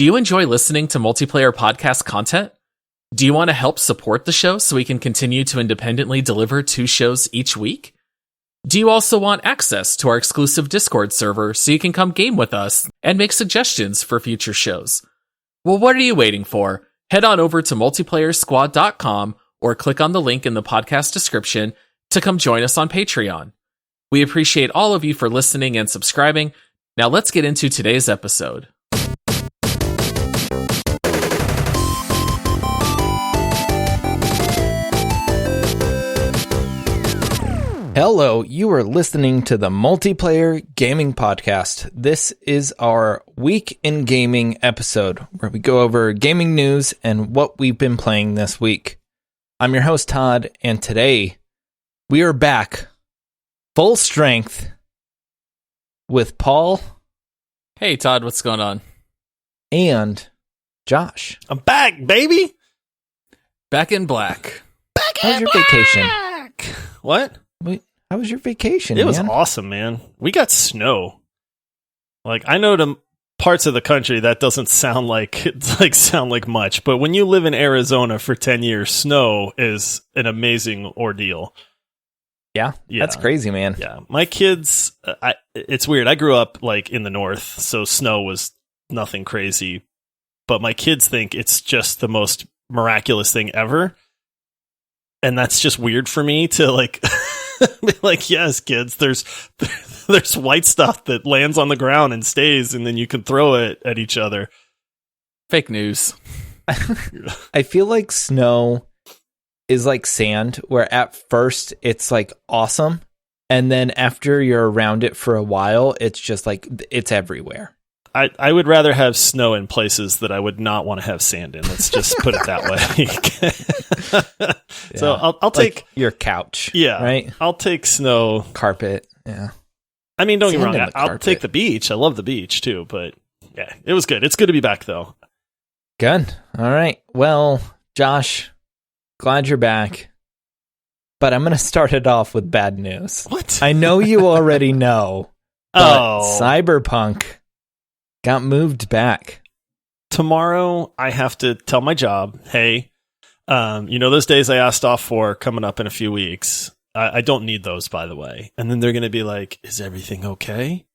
Do you enjoy listening to multiplayer podcast content? Do you want to help support the show so we can continue to independently deliver 2 shows each week? Do you also want access to our exclusive Discord server so you can come game with us and make suggestions for future shows? Well, what are you waiting for? Head on over to multiplayersquad.com or click on the link in the podcast description to come join us on Patreon. We appreciate all of you for listening and subscribing. Now let's get into today's episode. Hello, you are listening to the Multiplayer Gaming Podcast. This is our Week in Gaming episode, where we go over gaming news and what we've been playing this week. I'm your host, Todd, and today we are back, full strength, with Paul. Hey, Todd, what's going on? And Josh. I'm back, baby! Back in black. How's your vacation? What? How was your vacation, It was awesome, man. We got snow. Like, I know to parts of the country that doesn't sound like much, but when you live in Arizona for 10 years, snow is an amazing ordeal. Yeah, that's crazy, man. Yeah, my kids, it's weird. I grew up like in the north, so snow was nothing crazy, but my kids think it's just the most miraculous thing ever. And that's just weird for me to like be like, yes, kids, there's white stuff that lands on the ground and stays, and then you can throw it at each other. Fake news. I feel like snow is like sand, where at first it's like awesome, and then after you're around it for a while, it's just like it's everywhere. I would rather have snow in places that I would not want to have sand in. Let's just put it that way. So I'll take like your couch. Yeah, right. I'll take snow Carpet. Yeah. I mean, don't get me wrong. I'll carpet. take the beach. I love the beach too. But yeah, it was good. It's good to be back though. Good. All right. Well, Josh, glad you're back. But I'm going to start it off with bad news. What? I know you already know, but Cyberpunk got moved back. Tomorrow, I have to tell my job, hey, those days I asked off for coming up in a few weeks. I don't need those, by the way. And then they're going to be like, is everything okay?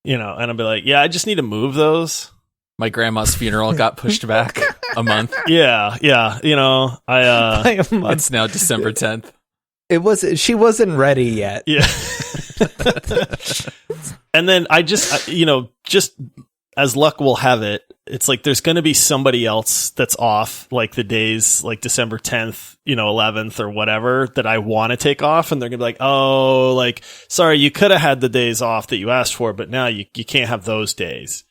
And I'll be like, yeah, I just need to move those. My grandma's funeral got pushed back a month. Yeah. It's now December 10th. She wasn't ready yet. Yeah. And then I just, just as luck will have it, it's like there's going to be somebody else that's off, like the days like December 10th, 11th or whatever that I want to take off. And they're going to be like, oh, like, sorry, you could have had the days off that you asked for, but now you can't have those days.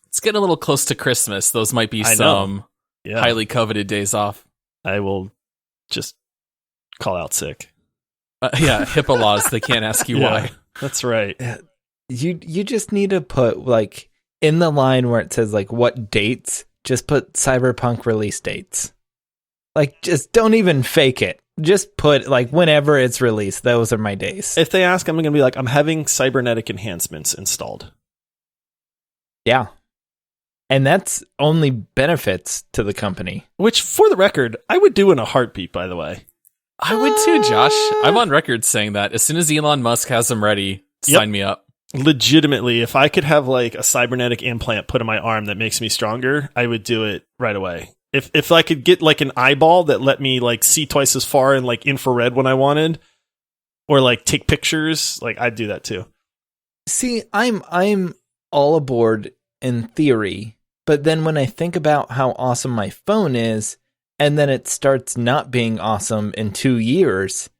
It's getting a little close to Christmas. Those might be some highly coveted days off. I will just call out sick. HIPAA laws. They can't ask you why. That's right. You just need to put like in the line where it says like what dates, just put Cyberpunk release dates. Like just don't even fake it. Just put like whenever it's released, those are my days. If they ask, I'm going to be like, I'm having cybernetic enhancements installed. Yeah. And that's only benefits to the company. Which, for the record, I would do in a heartbeat, by the way. I would too, Josh. I'm on record saying that. As soon as Elon Musk has them ready, sign me up. Legitimately, if I could have like a cybernetic implant put in my arm that makes me stronger, I would do it right away. If I could get like an eyeball that let me like see twice as far in like infrared when I wanted, or like take pictures, like I'd do that too. See, I'm all aboard in theory, but then when I think about how awesome my phone is, and then it starts not being awesome in 2 years,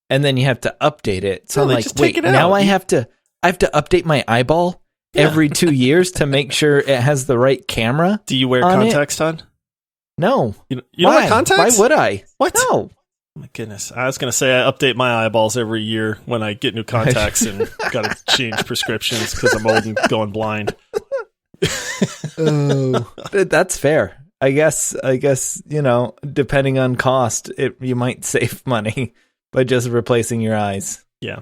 and then you have to update it. So I'm like, wait, now I have to update my eyeball every 2 years to make sure it has the right camera. Do you wear contacts, Todd? No. You don't wear contacts? Why would I? What? No. Oh my goodness. I was going to say I update my eyeballs every year when I get new contacts and got to change prescriptions because I'm old and going blind. Oh, that's fair. I guess, depending on cost, you might save money by just replacing your eyes. Yeah.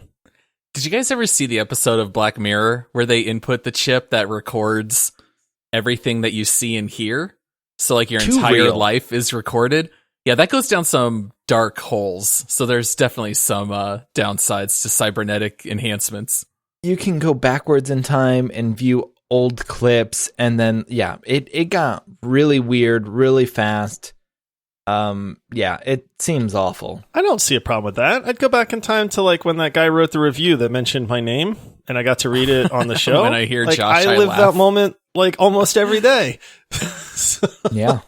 Did you guys ever see the episode of Black Mirror where they input the chip that records everything that you see and hear. So like your Too entire real. life is recorded. Yeah, that goes down some dark holes. So there's definitely some downsides to cybernetic enhancements. You can go backwards in time and view old clips, and then it got really weird really fast. It seems awful. I don't see a problem with that. I'd go back in time to like when that guy wrote the review that mentioned my name, and I got to read it on the show. When I hear like, Josh, I live laugh. that moment like almost every day. Yeah.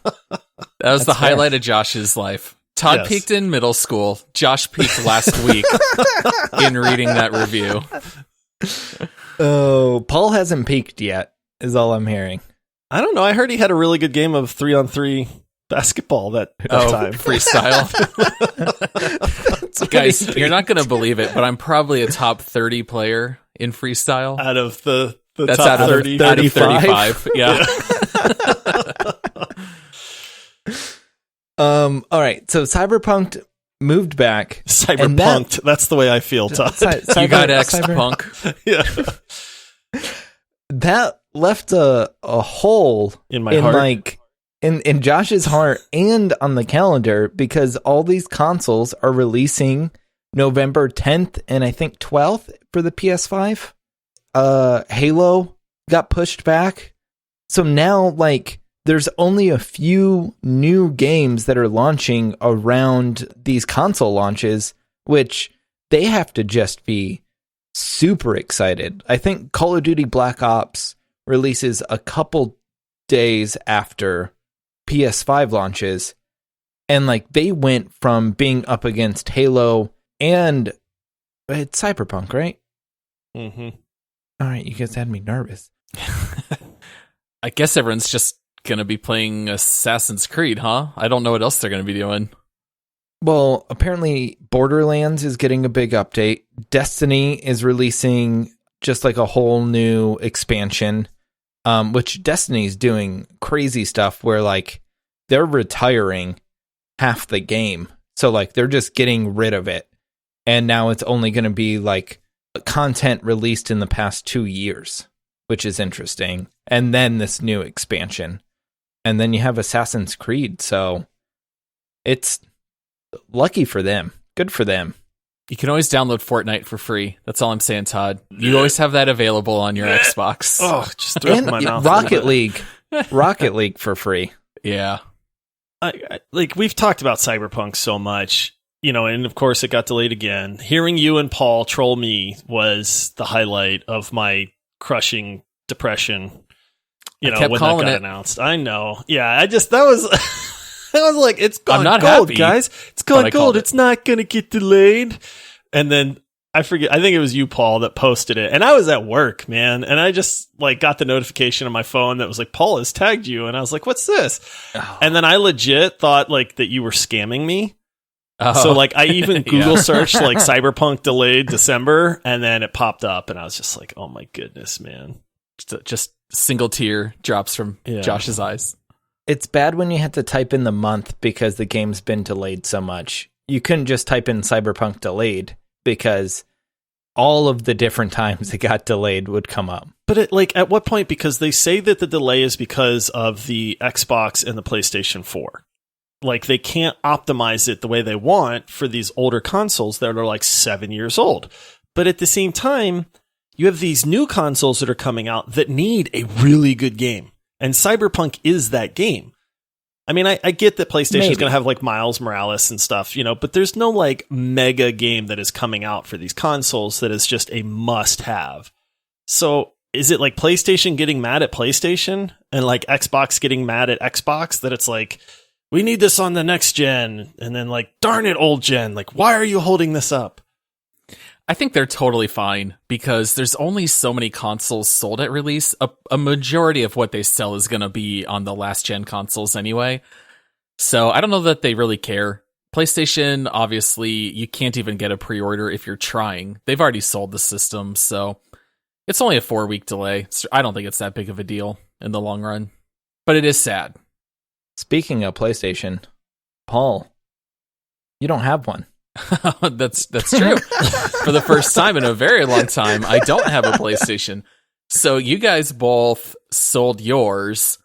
That was That's the fair. highlight of Josh's life. Todd Yes. peaked in middle school. Josh peaked last week in reading that review. Oh, Paul hasn't peaked yet, is all I'm hearing. I don't know. I heard he had a really good game of 3-on-3 basketball that time. Freestyle. Guys, you're not going to believe it, but I'm probably a top 30 player in freestyle. Out of the That's top out of 30. 35. Yeah. All right, so Cyberpunk moved back. Cyberpunk. That's the way I feel, Todd. You got X Punk. Yeah. That left a hole In my heart. like in Josh's heart and on the calendar, because all these consoles are releasing November 10th and I think 12th for the PS5. Halo got pushed back. So now like there's only a few new games that are launching around these console launches, which they have to just be super excited. I think Call of Duty Black Ops releases a couple days after PS5 launches, and like they went from being up against Halo and it's Cyberpunk, right? Mm-hmm. All right, you guys had me nervous. I guess everyone's just going to be playing Assassin's Creed, huh? I don't know what else they're going to be doing. Well, apparently Borderlands is getting a big update. Destiny is releasing just like a whole new expansion, which Destiny's doing crazy stuff where like they're retiring half the game. So like they're just getting rid of it. And now it's only going to be like content released in the past 2 years, which is interesting. And then this new expansion. And then you have Assassin's Creed. So it's lucky for them. Good for them. You can always download Fortnite for free. That's all I'm saying, Todd. You always have that available on your Xbox. Oh, just threw up in my mouth. Rocket League. Rocket League for free. Yeah. Like we've talked about Cyberpunk so much, you know, and of course it got delayed again. Hearing you and Paul troll me was the highlight of my crushing depression. You know, when that got announced. I know. Yeah, I just that was I was like, it's gone gold, happy, guys. It's gone gold. It's not gonna get delayed. And then I forget. I think it was you, Paul, that posted it, and I was at work, man. And I just like got the notification on my phone that was like, Paul has tagged you, and I was like, what's this? Oh. And then I legit thought like that you were scamming me. Oh. So like I even Google searched like Cyberpunk delayed December, and then it popped up, and I was just like, oh my goodness, man. Just single tear drops from Josh's eyes. It's bad when you have to type in the month because the game's been delayed so much. You couldn't just type in Cyberpunk delayed because all of the different times it got delayed would come up. But at what point? Because they say that the delay is because of the Xbox and the PlayStation 4. Like they can't optimize it the way they want for these older consoles that are like 7 years old. But at the same time, you have these new consoles that are coming out that need a really good game. And Cyberpunk is that game. I mean, I get that PlayStation is going to have like Miles Morales and stuff, you know, but there's no like mega game that is coming out for these consoles that is just a must have. So is it like PlayStation getting mad at PlayStation and like Xbox getting mad at Xbox that it's like, we need this on the next gen, and then like, darn it, old gen, like, why are you holding this up? I think they're totally fine because there's only so many consoles sold at release. A majority of what they sell is going to be on the last gen consoles anyway. So I don't know that they really care. PlayStation, obviously, you can't even get a pre-order if you're trying. They've already sold the system, so it's only a 4-week delay. So I don't think it's that big of a deal in the long run. But it is sad. Speaking of PlayStation, Paul, you don't have one. That's true. For the first time in a very long time, I don't have a PlayStation. So you guys both sold yours,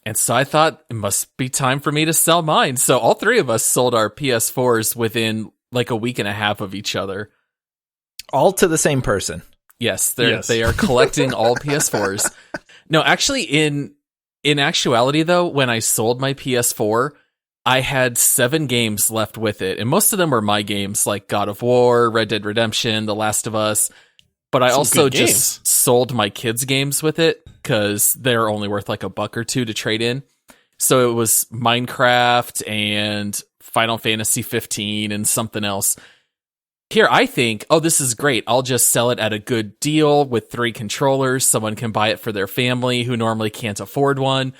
and so I thought it must be time for me to sell mine. So all three of us sold our PS4s within like a week and a half of each other. All to the same person. Yes, they are collecting all PS4s. No, actually, in actuality, though, when I sold my PS4, I had 7 games left with it, and most of them were my games, like God of War, Red Dead Redemption, The Last of Us. But I also just sold my kids' games with it because they're only worth like $1 or $2 to trade in. So it was Minecraft and Final Fantasy 15 and something else. Here, I think, oh, this is great. I'll just sell it at a good deal with 3 controllers. Someone can buy it for their family who normally can't afford one.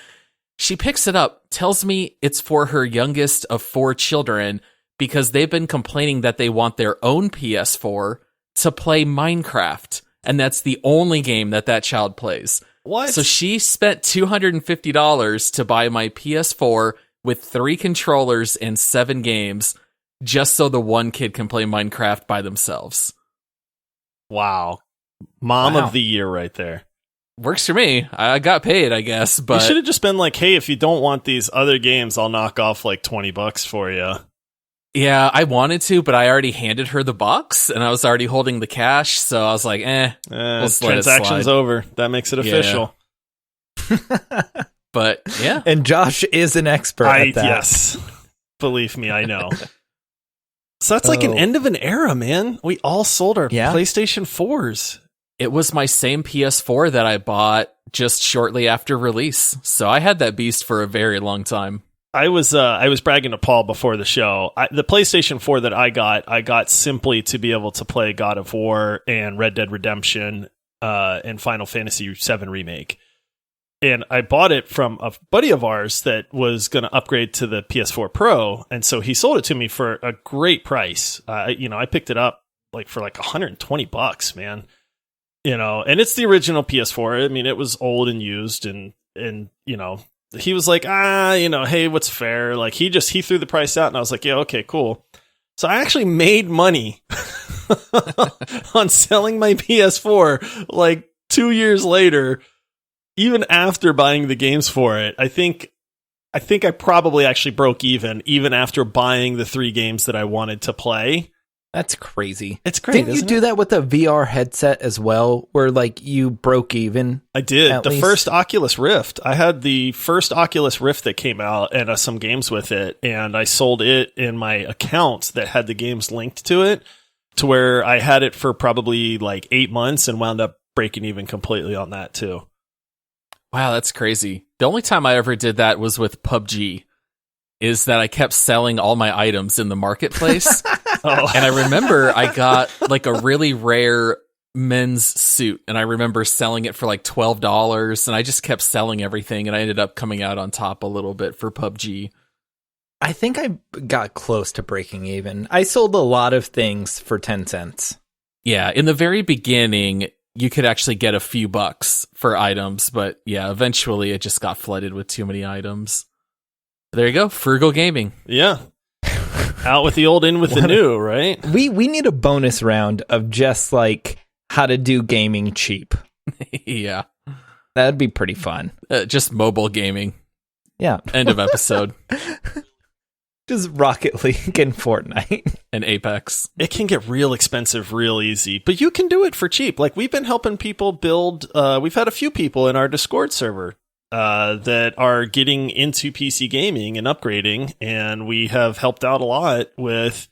She picks it up, tells me it's for her youngest of 4 children because they've been complaining that they want their own PS4 to play Minecraft. And that's the only game that child plays. What? So she spent $250 to buy my PS4 with 3 controllers and 7 games just so the one kid can play Minecraft by themselves. Wow. Mom of the year right there. Works for me. I got paid, I guess, but you should have just been like, hey, if you don't want these other games, I'll knock off like $20 for you. Yeah, I wanted to, but I already handed her the box and I was already holding the cash, so I was like, we'll transaction's over. That makes it official. Yeah. But yeah. And Josh is an expert at that. Yes. Believe me, I know. So that's like an end of an era, man. We all sold our PlayStation 4s. It was my same PS4 that I bought just shortly after release. So I had that beast for a very long time. I was bragging to Paul before the show. The PlayStation 4 that I got simply to be able to play God of War and Red Dead Redemption and Final Fantasy VII Remake. And I bought it from a buddy of ours that was going to upgrade to the PS4 Pro. And so he sold it to me for a great price. I picked it up for $120, man. And it's the original PS4. I mean, it was old and used and he was like, hey, what's fair? Like he threw the price out and I was like, yeah, okay, cool. So I actually made money on selling my PS4 like 2 years later. Even after buying the games for it, I think I probably actually broke even after buying the 3 games that I wanted to play. That's crazy. It's great. Didn't you do that with a VR headset as well, where you broke even? I did. The first Oculus Rift. I had the first Oculus Rift that came out and some games with it, and I sold it in my account that had the games linked to it, to where I had it for probably 8 months and wound up breaking even completely on that too. Wow, that's crazy. The only time I ever did that was with PUBG, is that I kept selling all my items in the marketplace. And I remember I got a really rare men's suit, and I remember selling it for $12, and I just kept selling everything, and I ended up coming out on top a little bit for PUBG. I think I got close to breaking even. I sold a lot of things for 10 cents. Yeah, in the very beginning, you could actually get a few bucks for items, but yeah, eventually it just got flooded with too many items. There you go, frugal gaming. Yeah. Out with the old, in with the new, right? We need a bonus round of just how to do gaming cheap. Yeah. That'd be pretty fun. Just mobile gaming. Yeah. End of episode. Just Rocket League and Fortnite. And Apex. It can get real expensive real easy, but you can do it for cheap. We've been helping people build, we've had a few people in our Discord server that are getting into PC gaming and upgrading, and we have helped out a lot with,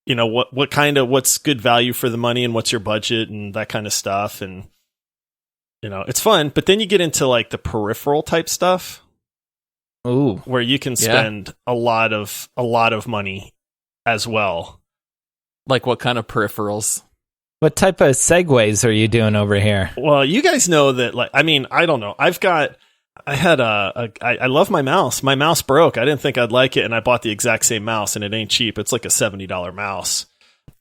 what's good value for the money and what's your budget and that kind of stuff. And, it's fun, but then you get into the peripheral type stuff. Ooh, where you can spend a lot of money as well. Like what kind of peripherals? What type of segues are you doing over here? Well, you guys know that, I don't know. I love my mouse. My mouse broke. I didn't think I'd like it, and I bought the exact same mouse, and it ain't cheap. It's like a $70 mouse.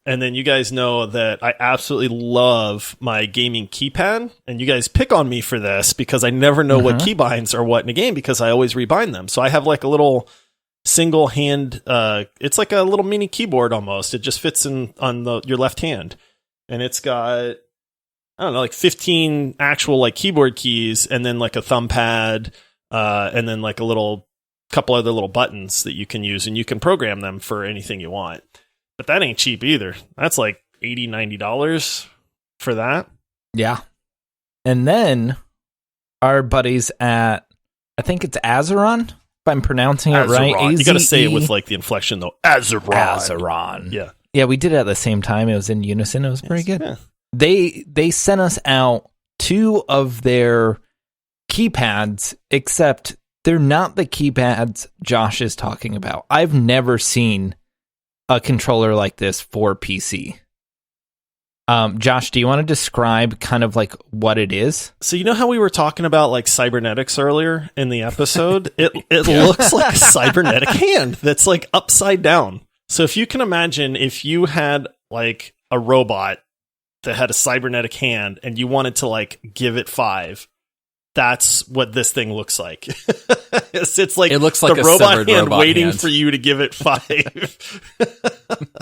And then you guys know that I absolutely love my gaming keypad, and you guys pick on me for this because I never know what keybinds are what in a game because I always rebind them. So I have a little single hand, it's like a little mini keyboard almost. It just fits on your left hand. And it's got, I don't know, like 15 actual like keyboard keys, and then like a thumb pad, and then like a couple other little buttons that you can use, and you can program them for anything you want. But that ain't cheap either. That's like $80-$90 for that. Yeah. And then our buddies at, I think it's Azeron, if I'm pronouncing it right. Azeron. You got to say it with like the inflection though. Azeron. Azeron. Yeah. Yeah, we did it at the same time. It was in unison. It was pretty good. Yeah. They sent us out 2 of their keypads, except they're not the keypads Josh is talking about. I've never seen a controller like this for PC. Josh, do you want to describe kind of like what it is? So you know how we were talking about like cybernetics earlier in the episode? It looks like a cybernetic hand that's like upside down. So if you can imagine if you had like a robot that had a cybernetic hand and you wanted to like give it 5, that's what this thing looks like. It's like it looks like the a robot hand robot waiting hand. for you to give it 5.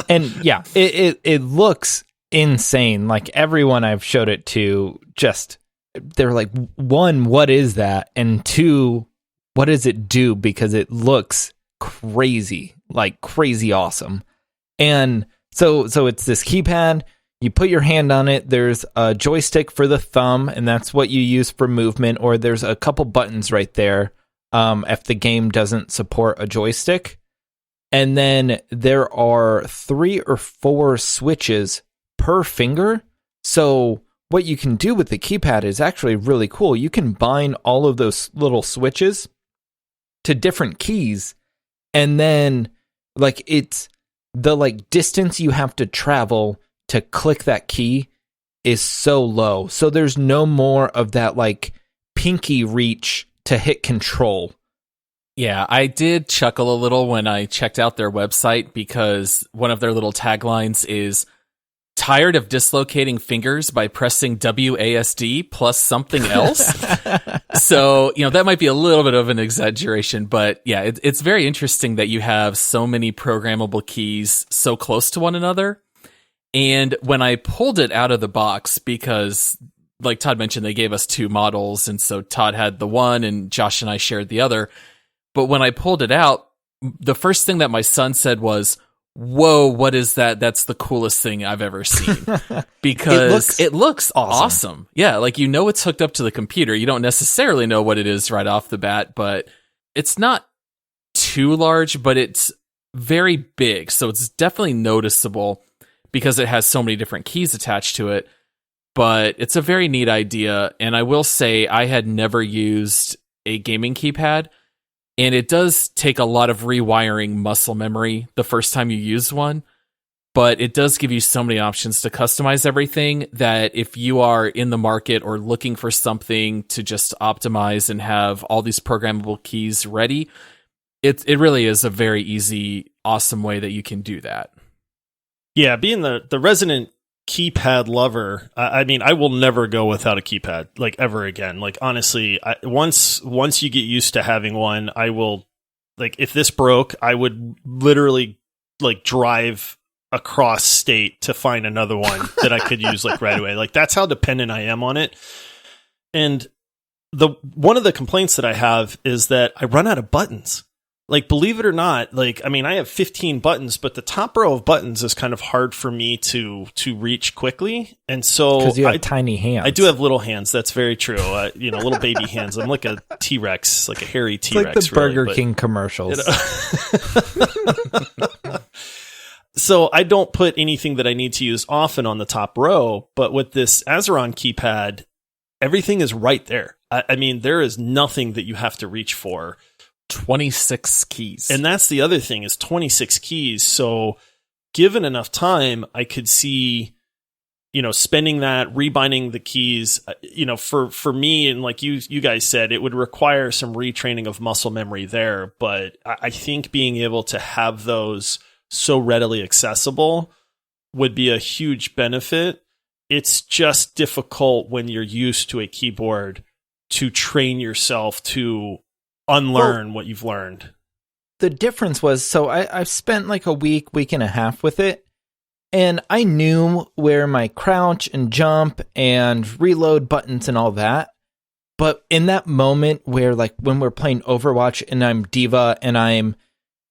And yeah, it looks insane. Like everyone I've showed it to, just they're like, 1, what is that? And 2, what does it do? Because it looks crazy, like crazy awesome. And so it's this keypad. You put your hand on it. There's a joystick for the thumb, and that's what you use for movement. Or there's a couple buttons right there if the game doesn't support a joystick. And then there are 3 or 4 switches per finger. So what you can do with the keypad is actually really cool. You can bind all of those little switches to different keys, and then like it's the like distance you have to travel to click that key is so low. So there's no more of that like pinky reach to hit control. Yeah, I did chuckle a little when I checked out their website, because one of their little taglines is tired of dislocating fingers by pressing WASD plus something else. So, that might be a little bit of an exaggeration, but yeah, it's very interesting that you have so many programmable keys so close to one another. And when I pulled it out of the box, because like Todd mentioned, they gave us 2 models. And so Todd had the one and Josh and I shared the other. But when I pulled it out, the first thing that my son said was, "Whoa, what is that? That's the coolest thing I've ever seen." Because it looks awesome. Yeah, like it's hooked up to the computer. You don't necessarily know what it is right off the bat, but it's not too large, but it's very big. So it's definitely noticeable because it has so many different keys attached to it. But it's a very neat idea. And I will say I had never used a gaming keypad. And it does take a lot of rewiring muscle memory the first time you use one, but it does give you so many options to customize everything that if you are in the market or looking for something to just optimize and have all these programmable keys ready, it really is a very easy, awesome way that you can do that. Yeah, being the resident keypad lover, I mean, I will never go without a keypad, like ever again. Like honestly, once you get used to having one, I will, like, if this broke, I would literally like drive across state to find another one that I could use like right away. Like that's how dependent I am on it. And one of the complaints that I have is that I run out of buttons. Like, believe it or not, like, I mean, I have 15 buttons, but the top row of buttons is kind of hard for me to reach quickly. And so because you have tiny hands. I do have little hands. That's very true. Little baby hands. I'm like a T-Rex, like a hairy T-Rex. It's like the Burger King commercials. So I don't put anything that I need to use often on the top row, but with this Azeron keypad, everything is right there. I mean, there is nothing that you have to reach for. 26 keys. And that's the other thing, is 26 keys. So given enough time, I could see, spending that, rebinding the keys, for me, and like you guys said, it would require some retraining of muscle memory there. But I think being able to have those so readily accessible would be a huge benefit. It's just difficult when you're used to a keyboard to train yourself to unlearn what you've learned. The difference was, so I've spent like a week and a half with it, And I knew where my crouch and jump and reload buttons and all that. But in that moment where, like, when we're playing Overwatch and I'm Diva and I'm,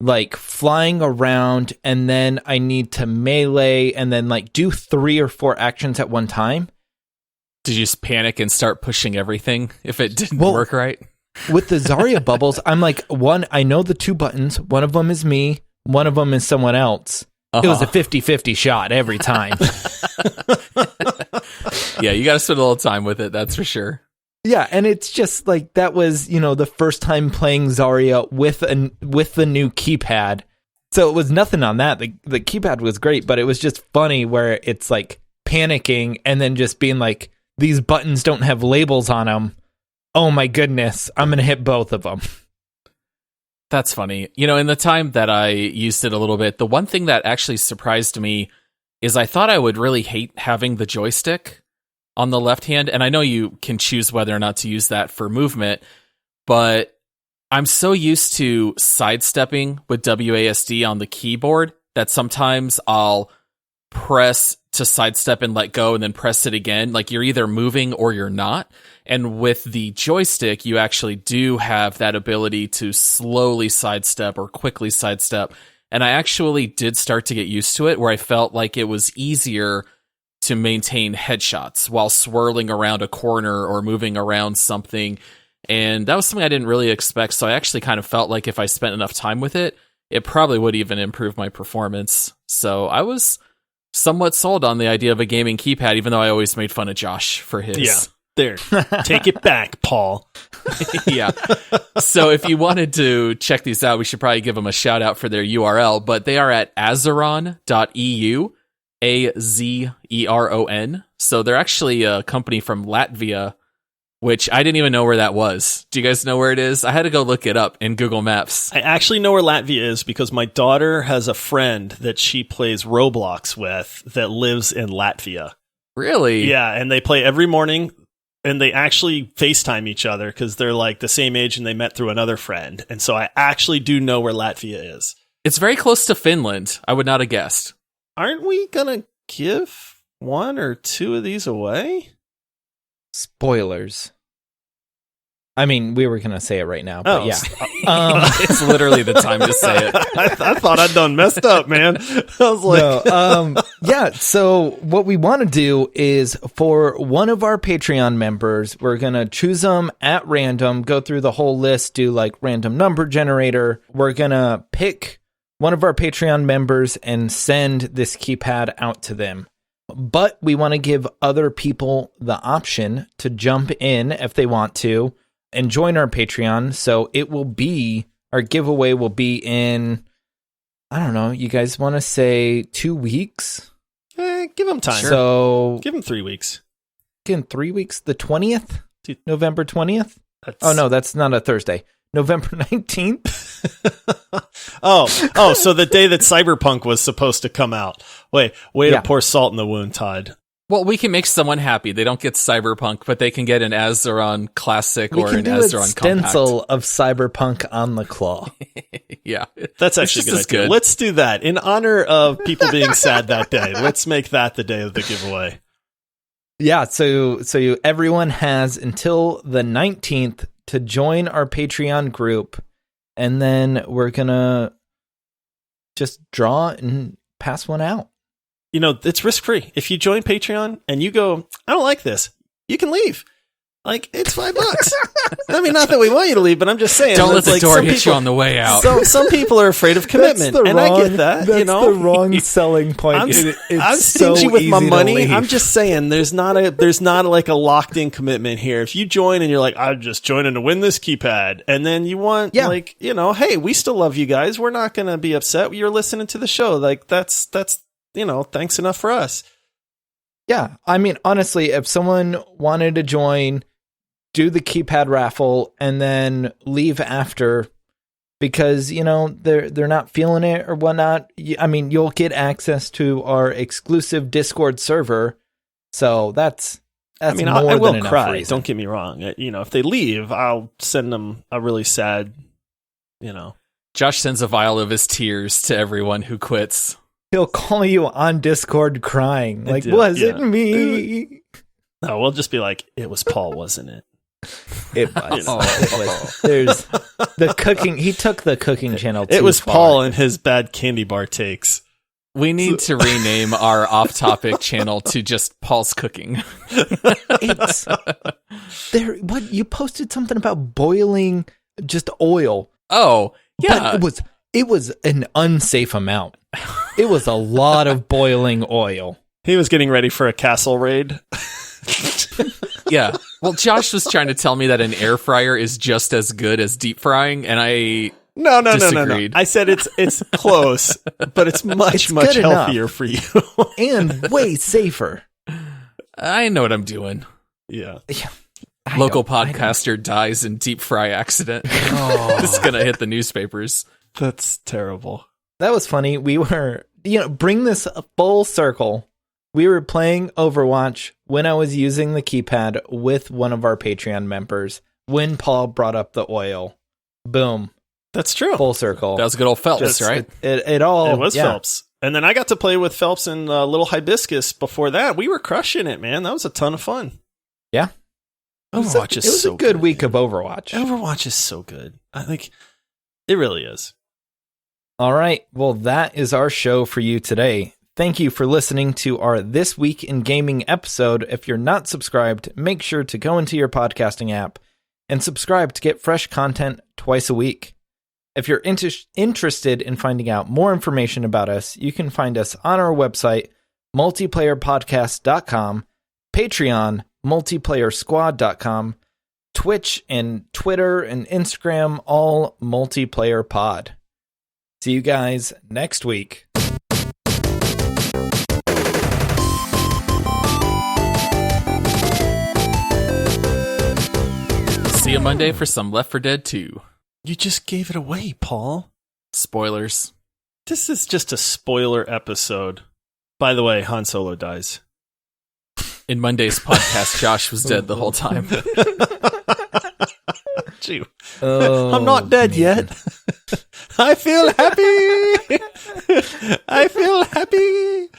like, flying around and then I need to melee and then, like, do 3 or 4 actions at one time. Did you just panic and start pushing everything if it didn't work right? With the Zarya bubbles, I'm like, I know the 2 buttons. One of them is me. One of them is someone else. It was a 50-50 shot every time. Yeah, you got to spend a little time with it, that's for sure. Yeah, and it's just like, that was, the first time playing Zarya with the new keypad. So it was nothing on that. The keypad was great, but it was just funny where it's like panicking and then just being like, these buttons don't have labels on them. Oh my goodness, I'm going to hit both of them. That's funny. In the time that I used it a little bit, the one thing that actually surprised me is I thought I would really hate having the joystick on the left hand. And I know you can choose whether or not to use that for movement, but I'm so used to sidestepping with WASD on the keyboard that sometimes I'll press to sidestep and let go and then press it again. Like, you're either moving or you're not. And with the joystick, you actually do have that ability to slowly sidestep or quickly sidestep. And I actually did start to get used to it, where I felt like it was easier to maintain headshots while swirling around a corner or moving around something. And that was something I didn't really expect. So I actually kind of felt like if I spent enough time with it, it probably would even improve my performance. So I was somewhat sold on the idea of a gaming keypad, even though I always made fun of Josh for his. Yeah, there. Take it back, Paul. Yeah. So if you wanted to check these out, we should probably give them a shout out for their URL, but they are at azeron.eu, Azeron. So they're actually a company from Latvia, which I didn't even know where that was. Do you guys know where it is? I had to go look it up in Google Maps. I actually know where Latvia is because my daughter has a friend that she plays Roblox with that lives in Latvia. Really? Yeah, and they play every morning, and they actually FaceTime each other because they're like the same age and they met through another friend. And so I actually do know where Latvia is. It's very close to Finland. I would not have guessed. Aren't we going to give 1 or 2 of these away? Spoilers. I mean, we were going to say it right now, but yeah. It's literally the time to say it. I thought I'd done messed up, man. I was like... No, yeah, so what we want to do is for one of our Patreon members, we're going to choose them at random, go through the whole list, do like random number generator. We're going to pick one of our Patreon members and send this keypad out to them. But we want to give other people the option to jump in if they want to and join our Patreon. So it will be, our giveaway will be in, I don't know, you guys want to say 2 weeks? Give them time. So give them 3 weeks. Again, 3 weeks, the 20th? November 20th? Oh, no, that's not a Thursday. November 19th? Oh, so the day that Cyberpunk was supposed to come out. Way to pour salt in the wound, Todd. Well, we can make someone happy. They don't get Cyberpunk, but they can get an Azeron Classic or an Azeron Compact. We can do a stencil of Cyberpunk on the claw. Yeah. That's actually a good idea. Let's do that. In honor of people being sad that day, let's make that the day of the giveaway. Yeah, so everyone has until the 19th to join our Patreon group, and then we're going to just draw and pass one out. It's risk-free. If you join Patreon and you go, I don't like this, you can leave. Like, it's $5. I mean, not that we want you to leave, but I'm just saying. Don't let the door hit you on the way out. So some people are afraid of commitment, and I get that. That's the wrong selling point. I'm stingy with my money. I'm just saying, there's not like a locked-in commitment here. If you join and you're like, I'm just joining to win this keypad, and then you want hey, we still love you guys. We're not going to be upset. You're listening to the show. Like that's thanks enough for us. Yeah, I mean, honestly, if someone wanted to join, do the keypad raffle, and then leave after because, they're not feeling it or whatnot, I mean, you'll get access to our exclusive Discord server. So that's I more I will than cry. Reason. Don't get me wrong. If they leave, I'll send them a really sad, Josh sends a vial of his tears to everyone who quits. He'll call you on Discord crying. Like, was it me? No, we'll just be like, it was Paul, wasn't it? It was. It was. There's the cooking. He took the cooking channel too It was far. Paul and his bad candy bar takes. We need to rename our off-topic channel to just Paul's Cooking. It's there. What you posted something about boiling just oil? Oh, yeah. But it was an unsafe amount. It was a lot of boiling oil. He was getting ready for a castle raid. Yeah. Well, Josh was trying to tell me that an air fryer is just as good as deep frying, and I No. disagreed. I said it's close, but it's much good healthier for you. And way safer. I know what I'm doing. Yeah. Local podcaster dies in deep fry accident. It's gonna hit the newspapers. That's terrible. That was funny. We were, bring this full circle. We were playing Overwatch when I was using the keypad with one of our Patreon members when Paul brought up the oil. Boom. That's true. Full circle. That was good old Phelps, right? It all. It was Phelps. And then I got to play with Phelps and Little Hibiscus before that. We were crushing it, man. That was a ton of fun. Yeah. Overwatch is so It was a good week of Overwatch. Overwatch is so good. I think it really is. All right. Well, that is our show for you today. Thank you for listening to our This Week in Gaming episode. If you're not subscribed, make sure to go into your podcasting app and subscribe to get fresh content twice a week. If you're interested in finding out more information about us, you can find us on our website, multiplayerpodcast.com, Patreon, multiplayersquad.com, Twitch and Twitter and Instagram, all multiplayer pod. See you guys next week. See you Monday for some Left 4 Dead 2. You just gave it away, Paul. Spoilers. This is just a spoiler episode. By the way, Han Solo dies. In Monday's podcast, Josh was dead the whole time. Gee, Oh, I'm not dead yet. I feel happy. I feel happy.